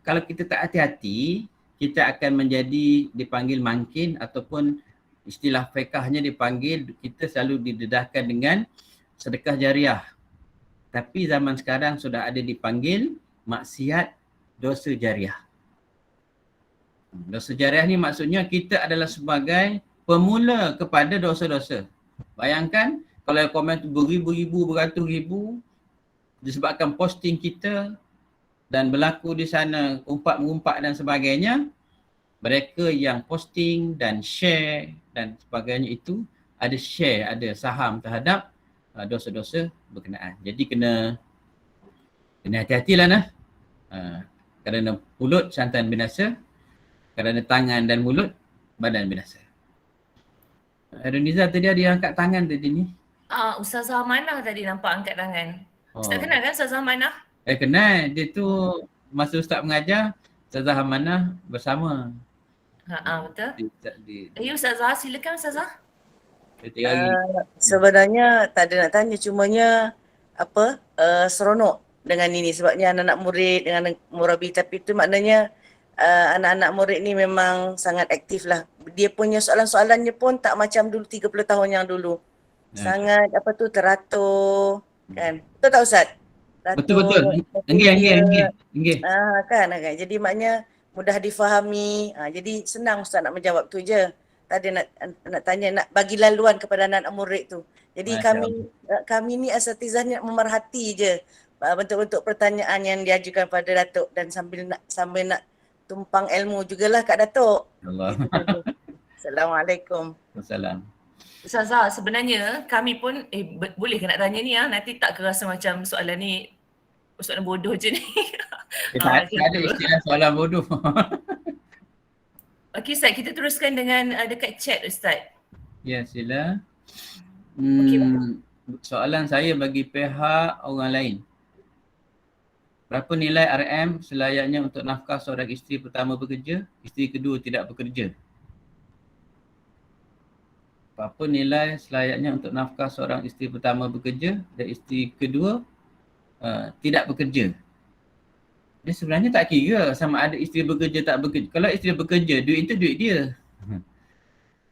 kalau kita tak hati-hati, kita akan dipanggil mangkin ataupun istilah fiqahnya dipanggil, kita selalu didedahkan dengan sedekah jariah. Tapi zaman sekarang sudah ada dipanggil maksiat dosa jariah. Dosa jariah ni maksudnya kita adalah sebagai pemula kepada dosa-dosa. Bayangkan kalau komen tu beribu-ribu, beratus ribu disebabkan posting kita dan berlaku di sana umpat-mengumpat dan sebagainya, mereka yang posting dan share dan sebagainya itu ada share, ada saham terhadap dosa-dosa berkenaan. Jadi kena hati-hatilah nah. Kerana mulut santan binasa, kerana tangan dan mulut badan binasa. Runiza tadi ada angkat tangan tadi ni.
Ustazah Amanah tadi nampak angkat tangan. Ustaz kenal kan Ustazah Amanah?
Kenal. Dia tu masa Ustaz mengajar, Ustazah Amanah bersama.
Betul. Ustazah, silakan Ustazah.
Sebenarnya tak ada nak tanya, cumanya seronok dengan ini sebabnya anak-anak murid dengan murabi, tapi itu maknanya anak-anak murid ni memang sangat aktif lah. Dia punya soalan-soalannya pun tak macam dulu 30 tahun yang dulu. Sangat teratur kan. Betul tak Ustaz?
Betul. Enggih.
Kan. Jadi maknanya mudah difahami. Jadi senang Ustaz nak menjawab tu je. Tadi nak tanya, nak bagi laluan kepada anak-anak murid tu. Jadi kami ni asatizah ni nak memerhati je bentuk-bentuk pertanyaan yang diajukan pada Datuk dan sambil nak tumpang ilmu jugalah kat Datuk.
Allah.
Assalamualaikum.
Wassalam.
Ustazah, sebenarnya kami pun boleh ke nak tanya ni nanti tak rasa macam soalan ni soalan bodoh je ni.
Tak ada istilah soalan bodoh.
Okey Ustaz, kita teruskan dengan dekat chat Ustaz.
Ya, sila.
Okey.
Soalan saya bagi pihak orang lain. Berapa nilai RM selayaknya untuk nafkah seorang isteri pertama bekerja, isteri kedua tidak bekerja? Berapa nilai selayaknya untuk nafkah seorang isteri pertama bekerja dan isteri kedua tidak bekerja? Dia sebenarnya tak kira sama ada isteri bekerja tak bekerja. Kalau isteri bekerja, duit itu duit dia.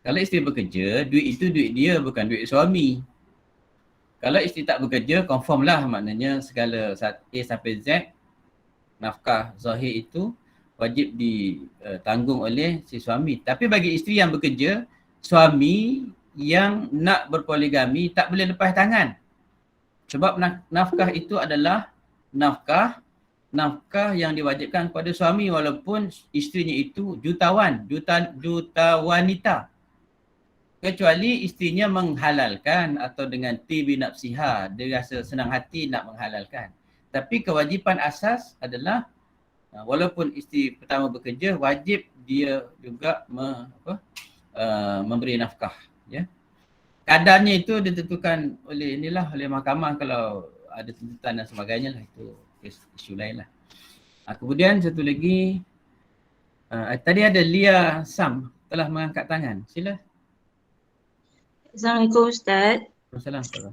Kalau isteri bekerja, duit itu duit dia, bukan duit suami. Kalau isteri tak bekerja, confirm lah, maknanya segala A sampai Z, nafkah zahir itu wajib ditanggung oleh si suami. Tapi bagi isteri yang bekerja, suami yang nak berpoligami tak boleh lepas tangan. Sebab nafkah itu adalah nafkah yang diwajibkan kepada suami walaupun isterinya itu juta wanita. Kecuali isterinya menghalalkan atau dengan tibi nafsiha, dia rasa senang hati nak menghalalkan. Tapi kewajipan asas adalah walaupun isteri pertama bekerja, wajib dia juga memberi nafkah. Ya. Kadarnya itu ditentukan oleh mahkamah kalau ada tuntutan dan sebagainya lah, itu isu lain lah. Kemudian satu lagi, tadi ada Lia Sam telah mengangkat tangan. Sila.
Assalamualaikum Ustaz.
Assalamualaikum.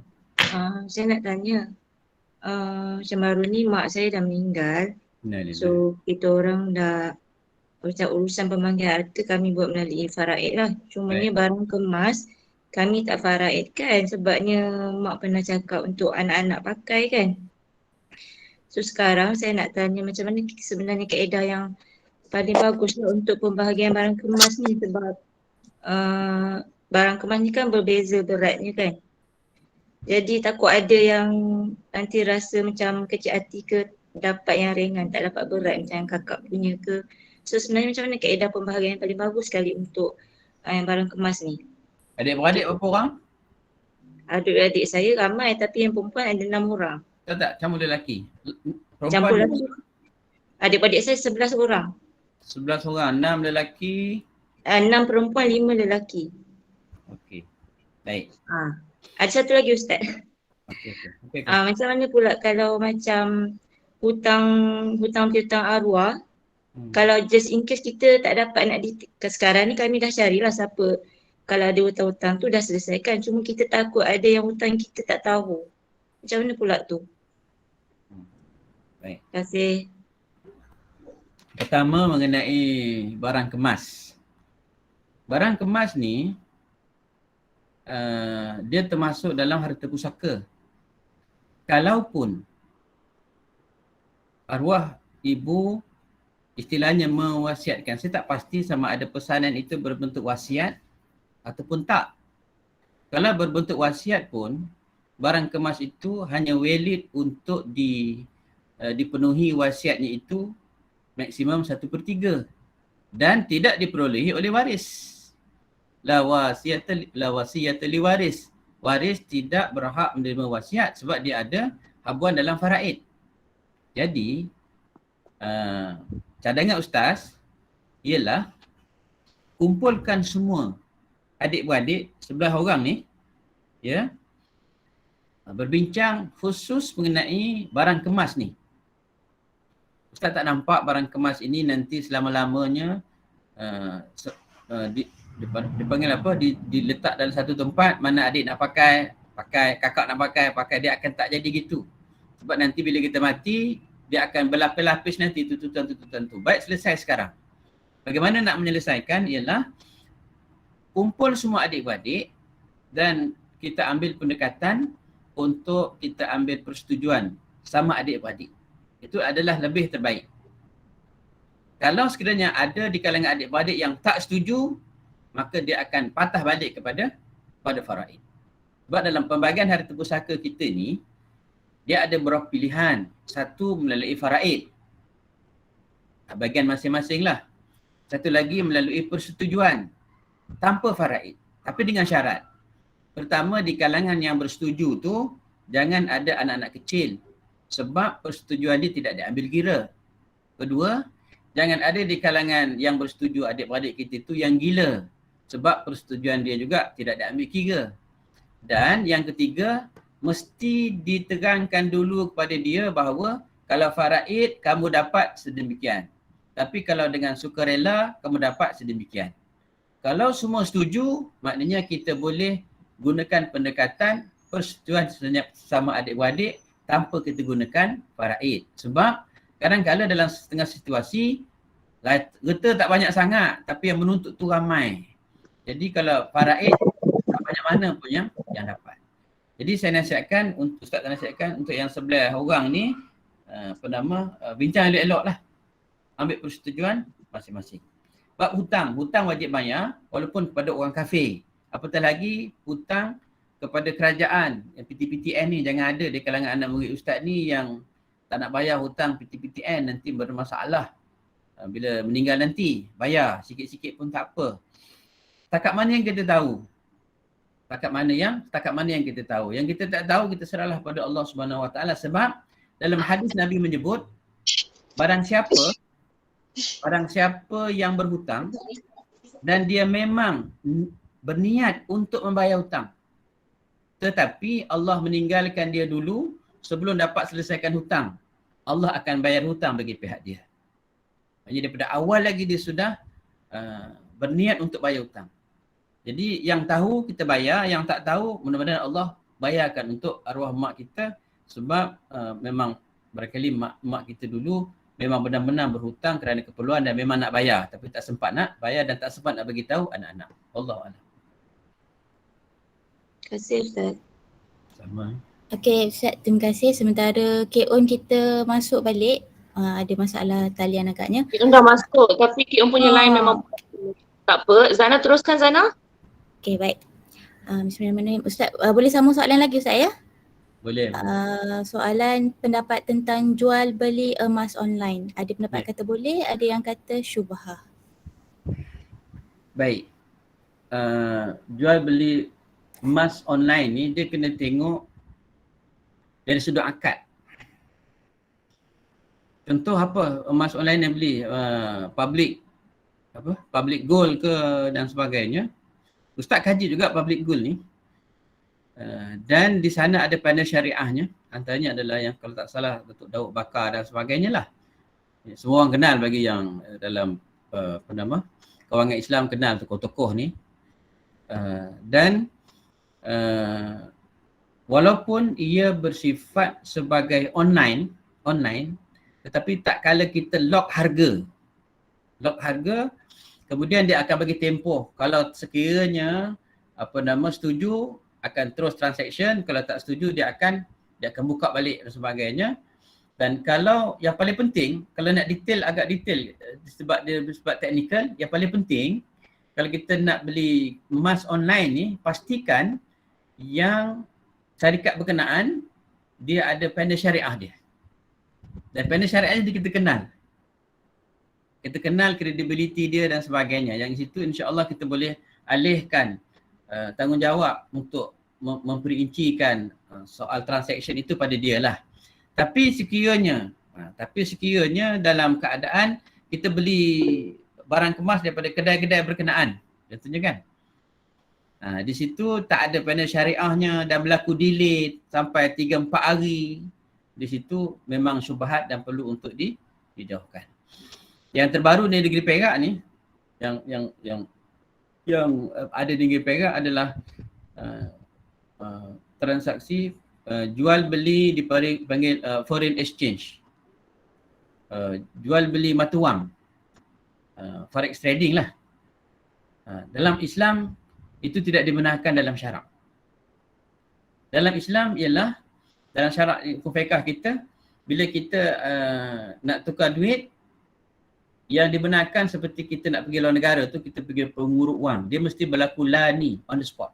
Saya nak tanya, macam baru ni mak saya dah meninggal. So kita orang dah macam urusan pemanggilan harta kami buat melalui faraid lah. Cumanya barang kemas kami tak faraidkan sebabnya mak pernah cakap untuk anak-anak pakai kan. So sekarang saya nak tanya macam mana sebenarnya kaedah yang paling bagus lah untuk pembahagian barang kemas ni, sebab barang kemas ni kan berbeza beratnya kan. Jadi takut ada yang nanti rasa macam kecil hati ke dapat yang ringan, tak dapat berat macam kakak punya ke. So sebenarnya macam mana kaedah pembahagian yang paling bagus sekali untuk yang barang kemas ni?
Adik-beradik berapa orang?
Adik-adik saya ramai tapi yang perempuan ada 6 orang.
Tak, campur lelaki.
Campur lelaki. Adik-adik saya 11 orang.
11 orang, 6 lelaki.
6 perempuan, 5 lelaki.
Okey. Baik.
Ada satu lagi Ustaz.
Okey.
Macam mana pula kalau macam hutang arwah, kalau just in case kita tak dapat nak sekarang ni kami dah carilah siapa, kalau ada hutang-hutang tu dah selesaikan, cuma kita takut ada yang hutang kita tak tahu. Macam mana pula tu?
Baik.
Terima kasih.
Pertama mengenai barang kemas. Barang kemas ni dia termasuk dalam harta pusaka. kalaupun arwah ibu istilahnya mewasiatkan, saya tak pasti sama ada pesanan itu berbentuk wasiat ataupun tak. Kalau berbentuk wasiat pun, barang kemas itu hanya valid untuk dipenuhi wasiatnya itu maksimum 1/3 dan tidak diperolehi oleh waris. La wasiyata li waris. Waris tidak berhak menerima wasiat sebab dia ada habuan dalam faraid. Jadi cadangan ustaz ialah kumpulkan semua adik-beradik 11 orang ni, ya, berbincang khusus mengenai barang kemas ni. Ustaz tak nampak barang kemas ini nanti selama-lamanya dipanggil apa, diletak dalam satu tempat, mana adik nak pakai, kakak nak pakai, dia akan tak jadi gitu. Sebab nanti bila kita mati, dia akan berlapis-lapis nanti tuntutan-tuntutan tu. Baik, selesai sekarang. Bagaimana nak menyelesaikan ialah kumpul semua adik-beradik dan kita ambil pendekatan untuk kita ambil persetujuan sama adik-beradik. Itu adalah lebih terbaik. Kalau sekiranya ada di kalangan adik-beradik yang tak setuju, maka dia akan patah balik kepada faraid. Sebab dalam pembagian harta pusaka kita ni, dia ada beberapa pilihan. Satu melalui faraid, bagian masing-masing lah. Satu lagi melalui persetujuan tanpa faraid, tapi dengan syarat. Pertama, di kalangan yang bersetuju tu jangan ada anak-anak kecil sebab persetujuan dia tidak diambil kira. Kedua, jangan ada di kalangan yang bersetuju adik-beradik kita tu yang gila sebab persetujuan dia juga tidak diambil kira. Dan yang ketiga, mesti diterangkan dulu kepada dia bahawa kalau faraid kamu dapat sedemikian. Tapi kalau dengan sukarela kamu dapat sedemikian. Kalau semua setuju, maknanya kita boleh gunakan pendekatan persetujuan sama adik-beradik tanpa kita gunakan faraid. Sebab kadang-kadang dalam setengah situasi, reta tak banyak sangat tapi yang menuntut tu ramai. Jadi kalau faraid tak banyak mana pun yang dapat. Jadi saya nasihatkan, Ustaz nasihatkan untuk yang 11 orang ni, bincang elok-elok lah. Ambil persetujuan masing-masing. Bab hutang wajib bayar walaupun kepada orang kafir. Apatah lagi hutang kepada kerajaan. Yang PTPTN ni jangan ada di kalangan anak murid ustaz ni yang tak nak bayar hutang PTPTN, nanti bermasalah. Bila meninggal nanti bayar sikit-sikit pun tak apa. Setakat mana yang kita tahu? Setakat mana yang kita tahu? Yang kita tak tahu, kita serahlah pada Allah Subhanahu Wa Taala. Sebab dalam hadis Nabi menyebut barang siapa yang berhutang dan dia memang berniat untuk membayar hutang, tetapi Allah meninggalkan dia dulu sebelum dapat selesaikan hutang, Allah akan bayar hutang bagi pihak dia. Jadi daripada awal lagi dia sudah berniat untuk bayar hutang. Jadi yang tahu kita bayar, yang tak tahu mudah-mudahan Allah bayarkan untuk arwah mak kita. Sebab memang barangkali mak kita dulu memang benar-benar berhutang kerana keperluan dan memang nak bayar, tapi tak sempat nak bayar dan tak sempat nak bagi tahu anak-anak. Wallahu a'lam.
Terima kasih Ustaz.
Sama.
Okey Ustaz, terima kasih. Sementara K.On kita masuk balik, ada masalah talian agaknya.
K.On dah masuk tapi K.On punya line memang tak apa. Zana teruskan Zana.
Okey, baik. Bismillahirrahmanirrahim. Ustaz, boleh sambung soalan lagi Ustaz ya?
Boleh.
Soalan pendapat tentang jual beli emas online. Ada pendapat kata boleh, ada yang kata syubhah.
Baik. Jual beli emas online ni dia kena tengok dari sudut akad. Contoh apa emas online yang beli? Public gold ke dan sebagainya. Ustaz kaji juga public gold ni. Dan di sana ada panel syariahnya. Antaranya adalah yang kalau tak salah Datuk Daud Bakar dan sebagainya lah. Semua orang kenal bagi yang dalam kawangan Islam kenal tokoh-tokoh ni. Dan walaupun ia bersifat sebagai online, tetapi tak kala kita lock harga, kemudian dia akan bagi tempoh. Kalau sekiranya setuju, akan terus transaction. Kalau tak setuju, dia akan dia akan buka balik dan sebagainya. Dan kalau yang paling penting, kalau nak detail, agak detail sebab teknikal, yang paling penting kalau kita nak beli emas online ni, pastikan yang syarikat berkenaan dia ada panel syariah dia. Dan panel syariah ni kita kenal. Kita kenal kredibiliti dia dan sebagainya. Yang situ insya-Allah kita boleh alihkan tanggungjawab untuk memperincikan soal transaction itu pada dia lah. Tapi sekiranya dalam keadaan kita beli barang kemas daripada kedai-kedai berkenaan, contohnya kan. Di situ tak ada panel syariahnya dan berlaku delay sampai 3-4 hari. Di situ memang syubhat dan perlu untuk dijauhkan. Yang terbaru di negeri Perak ni, yang ada di negeri Perak adalah transaksi jual beli dipanggil foreign exchange. Jual beli mata wang. Forex trading lah. Dalam Islam itu tidak dibenarkan dalam syarak. Dalam Islam ialah dalam syarak hukum fiqh kita, bila kita nak tukar duit, yang dibenarkan seperti kita nak pergi luar negara tu, kita pergi penguruk wang, dia mesti berlaku lani on the spot.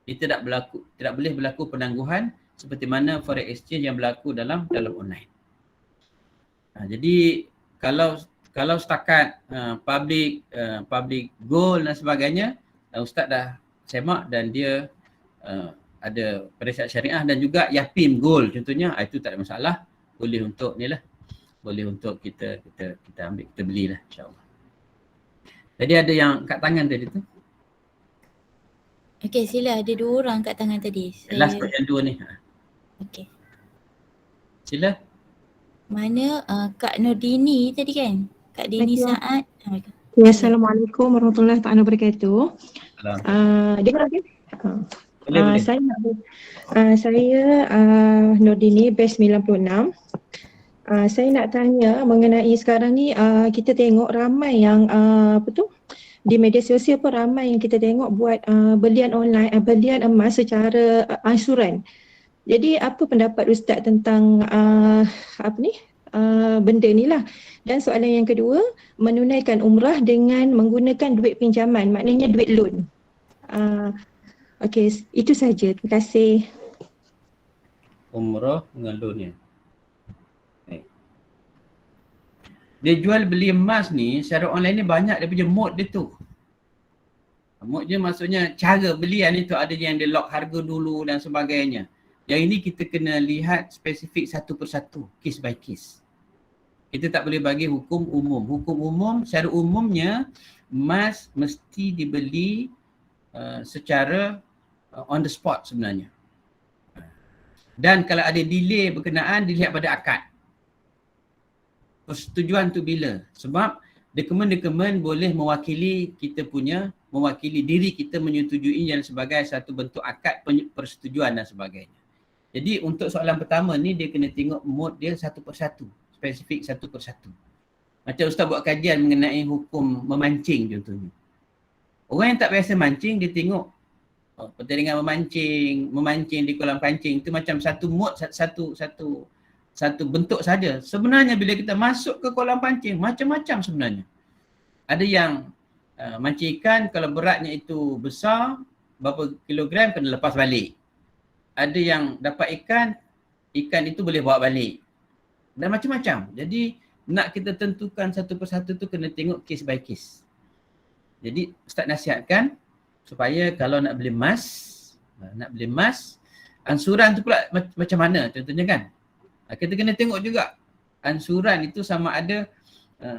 Dia tidak boleh berlaku penangguhan seperti mana forex exchange yang berlaku dalam online. Jadi kalau setakat public goal dan sebagainya, Ustaz dah semak dan dia ada perisiat syariah dan juga yapim goal contohnya, itu tak ada masalah, boleh untuk ni lah, boleh untuk kita ambil, kita belilah insya-Allah. Jadi ada yang kat tangan tadi tu.
Okey, sila, ada 2 orang kat tangan tadi.
Last yang 2 ni.
Okey.
Sila.
Mana Kak Nurdini tadi kan? Kak Dini Saad.
Ya, Assalamualaikum warahmatullahi wabarakatuh. Dengar lagi?
Boleh.
Saya Nurdini batch 96. Saya nak tanya mengenai sekarang ni kita tengok ramai yang di media sosial pun ramai yang kita tengok buat belian online, belian emas secara ansuran. Jadi apa pendapat Ustaz tentang benda ni lah. Dan soalan yang kedua, menunaikan umrah dengan menggunakan duit pinjaman, maknanya duit loan. Okey, itu saja. Terima kasih.
Umrah dengan loan ni. Dia jual beli emas ni secara online ni banyak dia punya mode dia tu. Mode dia maksudnya cara belian itu ada yang dia lock harga dulu dan sebagainya. Yang ini kita kena lihat spesifik satu persatu, case by case. Kita tak boleh bagi hukum umum. Hukum umum secara umumnya emas mesti dibeli secara on the spot sebenarnya. Dan kalau ada delay berkenaan dilihat pada akad. Persetujuan tu bila? Sebab dokumen-dokumen boleh mewakili diri kita menyetujui yang sebagai satu bentuk akad persetujuan dan sebagainya. Jadi untuk soalan pertama ni dia kena tengok mode dia satu persatu, spesifik satu persatu. Macam Ustaz buat kajian mengenai hukum memancing contohnya. Orang yang tak biasa mancing dia tengok pertandingan memancing di kolam pancing itu macam satu mode, satu bentuk saja. Sebenarnya bila kita masuk ke kolam pancing, macam-macam sebenarnya. Ada yang mancing ikan, kalau beratnya itu besar, berapa kilogram kena lepas balik. Ada yang dapat ikan itu boleh bawa balik. Dan macam-macam. Jadi nak kita tentukan satu persatu tu kena tengok case by case. Jadi Ustaz nasihatkan supaya kalau nak beli emas, ansuran tu pula macam mana contohnya kan. Kita kena tengok juga ansuran itu sama ada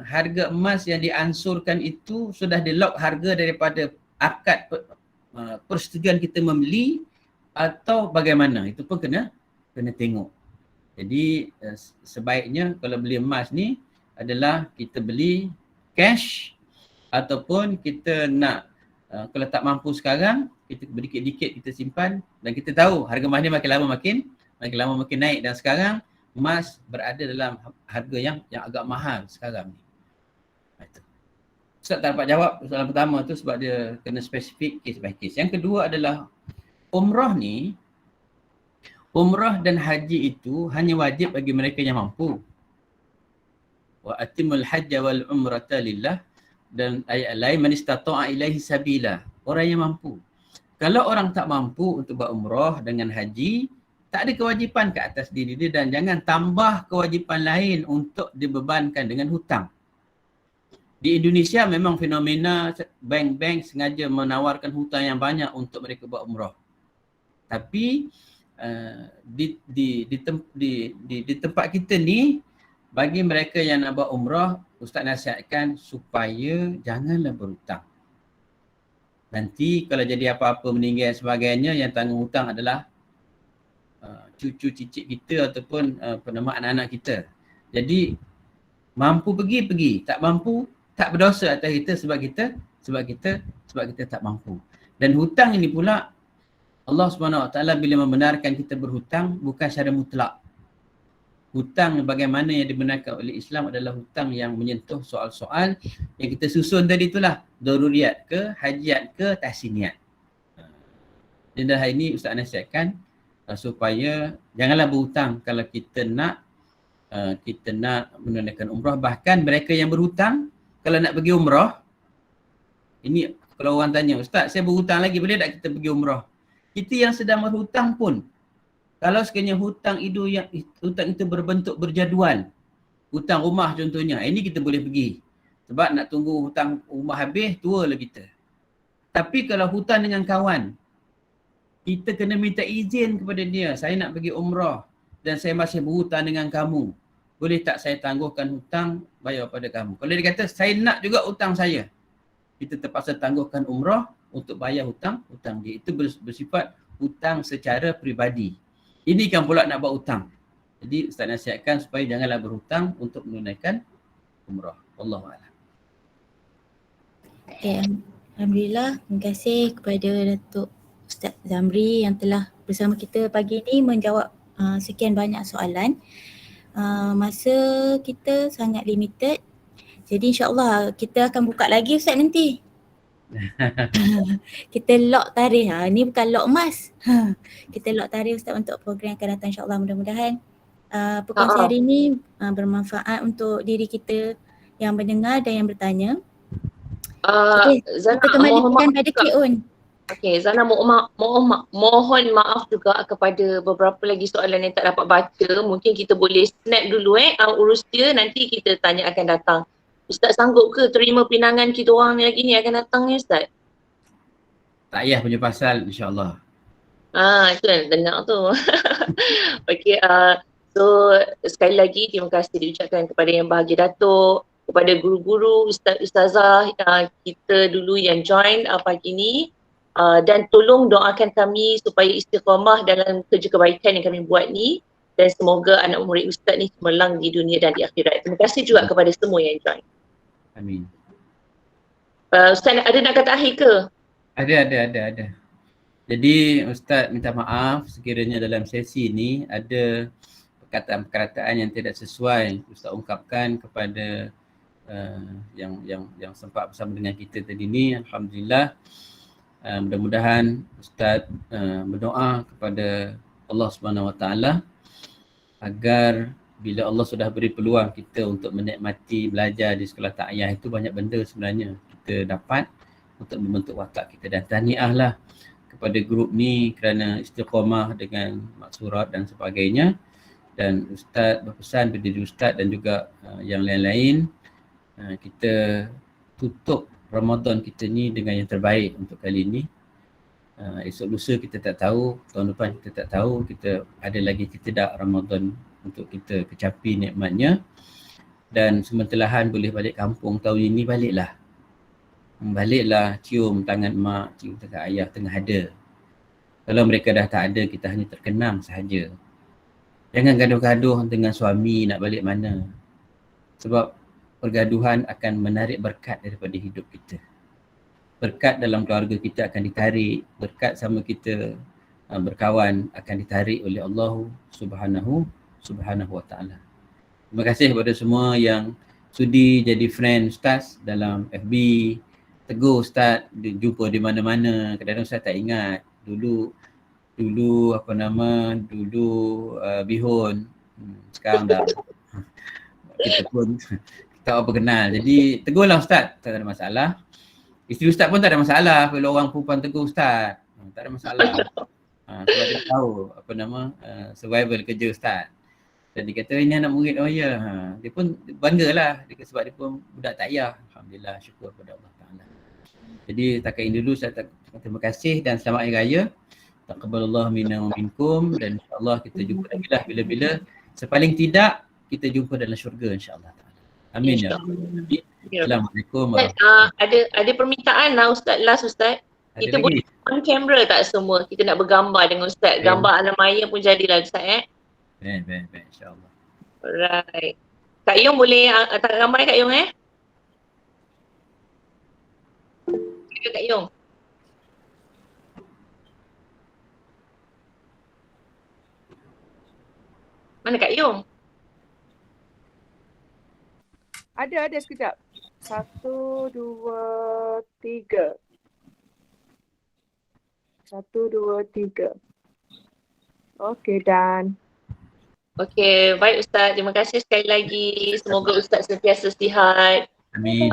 harga emas yang diansurkan itu sudah di-lock harga daripada akad persetujuan kita membeli atau bagaimana. Itu pun kena tengok. Jadi sebaiknya kalau beli emas ni adalah kita beli cash ataupun kita nak kalau tak mampu sekarang kita berdikit-dikit kita simpan dan kita tahu harga emas ni makin lama makin naik dan sekarang emas berada dalam harga yang agak mahal sekarang ni. Itu. Ustaz tak dapat jawab soalan pertama tu sebab dia kena spesifik case by case. Yang kedua adalah umrah ni umrah dan haji itu hanya wajib bagi mereka yang mampu. Wa atimul hajja wal umrata lillah, dan ayat lain man istata'a ilaihi sabila, orang yang mampu. Kalau orang tak mampu untuk buat umrah dengan haji, tak ada kewajipan ke atas diri dia, dan jangan tambah kewajipan lain untuk dibebankan dengan hutang. Di Indonesia memang fenomena bank-bank sengaja menawarkan hutang yang banyak untuk mereka buat umrah. Tapi di tempat kita ni, bagi mereka yang nak buat umrah, Ustaz nasihatkan supaya janganlah berhutang. Nanti kalau jadi apa-apa meninggal dan sebagainya, yang tanggung hutang adalah cucu cicit kita ataupun anak-anak kita. Jadi mampu pergi, tak mampu tak berdosa atas kita sebab kita tak mampu. Dan hutang ini pula Allah SWT bila membenarkan kita berhutang bukan secara mutlak. Hutang bagaimana yang dibenarkan oleh Islam adalah hutang yang menyentuh soal-soal yang kita susun tadi itulah, daruriyat ke, hajiat ke, tahsiniat. Dan dah hari ini Ustaz nasihatkan supaya janganlah berhutang kalau kita nak menunaikan umrah. Bahkan mereka yang berhutang kalau nak pergi umrah, ini kalau orang tanya, Ustaz saya berhutang lagi, boleh tak kita pergi umrah? Kita yang sedang berhutang pun, kalau sekiranya hutang itu berbentuk berjadual, hutang rumah contohnya, ini kita boleh pergi. Sebab nak tunggu hutang rumah habis, tua lah kita. Tapi kalau hutang dengan kawan, kita kena minta izin kepada dia, saya nak pergi umrah dan saya masih berhutang dengan kamu. Boleh tak saya tangguhkan hutang bayar pada kamu? Kalau dia kata, saya nak juga hutang saya, kita terpaksa tangguhkan umrah untuk bayar hutang dia. Itu bersifat hutang secara peribadi. Ini kan pula nak buat hutang. Jadi Ustaz nasihatkan supaya janganlah berhutang untuk menunaikan umrah. Wallahualam.
Okay, Alhamdulillah, terima kasih kepada Datuk Ustaz Zamri yang telah bersama kita pagi ini menjawab sekian banyak soalan. Masa kita sangat limited. Jadi insyaAllah kita akan buka lagi Ustaz nanti. Kita lock tarikh. Ni bukan lock emas. Kita lock tarikh Ustaz untuk program yang akan datang, insyaAllah. Mudah-mudahan perkongsian hari ini bermanfaat untuk diri kita yang mendengar dan yang bertanya. Okay,
Zana,
kita kembalikan pada K.Un.
Okay, Zana mohon maaf juga kepada beberapa lagi soalan yang tak dapat baca. Mungkin kita boleh snap dulu urus dia, nanti kita tanya akan datang. Ustaz sanggup ke terima pinangan kita orang ni lagi ni akan datang ni Ustaz?
Tak payah punya pasal, insyaAllah.
Itu yang dengar tu. Okay, so sekali lagi terima kasih diucapkan kepada Yang Bahagia Datuk, kepada guru-guru, ustazah kita dulu yang join pagi ni. Dan tolong doakan kami supaya istiqamah dalam kerja kebaikan yang kami buat ni, dan semoga anak murid Ustaz ni cemerlang di dunia dan di akhirat. Terima kasih juga kepada semua yang join.
Amin.
Ustaz ada nak kata akhir ke?
Ada. Jadi Ustaz minta maaf sekiranya dalam sesi ini ada perkataan-perkataan yang tidak sesuai Ustaz ungkapkan kepada yang sempat bersama dengan kita tadi ni. Alhamdulillah. Mudah-mudahan Ustaz berdoa kepada Allah Subhanahu Wa Taala agar bila Allah sudah beri peluang kita untuk menikmati belajar di sekolah ta'iyah, itu banyak benda sebenarnya kita dapat untuk membentuk watak kita. Dan tahniahlah kepada grup ni kerana istiqamah dengan maksurat dan sebagainya. Dan Ustaz berpesan kepada diri Ustaz dan juga yang lain-lain, kita tutup Ramadan kita ni dengan yang terbaik untuk kali ni. Esok lusa kita tak tahu, tahun depan kita tak tahu, kita ada lagi ketidak Ramadan untuk kita kecapi nikmatnya. Dan sementelahan boleh balik kampung tahun ini, baliklah cium tangan mak, cium tangan ayah tengah ada. Kalau mereka dah tak ada, kita hanya terkenang sahaja. Jangan gaduh-gaduh dengan suami nak balik mana. Sebab pergaduhan akan menarik berkat daripada hidup kita. Berkat dalam keluarga kita akan ditarik, berkat sama kita berkawan akan ditarik oleh Allah Subhanahu Wa Taala. Terima kasih kepada semua yang sudi jadi friend Ustaz dalam FB. Tegur Ustaz, jumpa di mana-mana. Kadang-kadang Ustaz tak ingat. Dulu dulu bihun. Sekarang dah kita pun tak apa kenal. Jadi tegurlah Ustaz, tak ada masalah. Isteri Ustaz pun tak ada masalah kalau orang perempuan tegur Ustaz. Tak ada masalah. Sebab dia tahu survival kerja Ustaz. Dan dia kata ini anak murid, oh ya. Dia pun banggalah sebab dia pun budak takyah. Alhamdulillah, syukur kepada Allah Ta'ala. Jadi takat ini dulu saya terima kasih dan selamat Hari Raya. Taqabbalallahu minna wa minkum, dan insya-Allah kita jumpa lagi lah bila-bila. Sepaling tidak kita jumpa dalam syurga insya-Allah. Amin ya. Assalamualaikum.
Ada permintaan lah Ustaz, last Ustaz. Kita boleh on camera tak semua? Kita nak bergambar dengan Ustaz. Gambar alam maya pun jadilah Ustaz
Baik, insya-Allah.
Alright. Kak Yung boleh tak gambar Kak Yung Kak Yung. Mana Kak Yung?
Ada sekejap. 1, 2, 3. 1, 2, 3. Okey, dan.
Okey, baik Ustaz. Terima kasih sekali lagi. Semoga Ustaz sentiasa sihat.
Amin.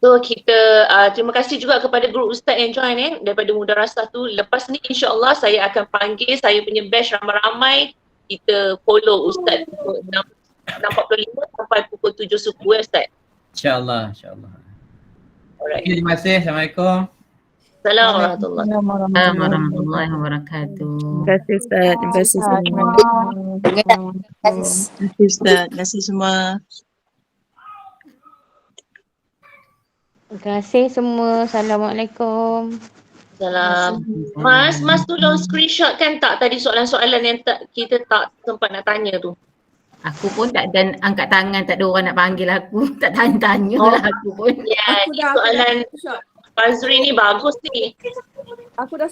So kita terima kasih juga kepada grup Ustaz yang join daripada Mudarasah tu. Lepas ni insya-Allah saya akan panggil saya punya batch ramai-ramai. Kita follow Ustaz untuk 6.45 sampai pukul 7 suku Ustaz.
Insya-Allah.
Alright.
Terima kasih. Assalamualaikum.
Assalamualaikum
warahmatullahi wabarakatuh.
Terima kasih Ustaz. Terima kasih semua. Terima kasih Ustaz. Terima kasih semua.
Terima kasih semua. Assalamualaikum.
Salam. Mas tolong screenshot kan tak tadi soalan-soalan yang kita tak sempat nak tanya tu.
Aku pun tak dan angkat tangan, tak ada orang nak panggil aku. Tak tanya lah aku pun.
Ya, soalan Fazri ni bagus ni.
Aku dah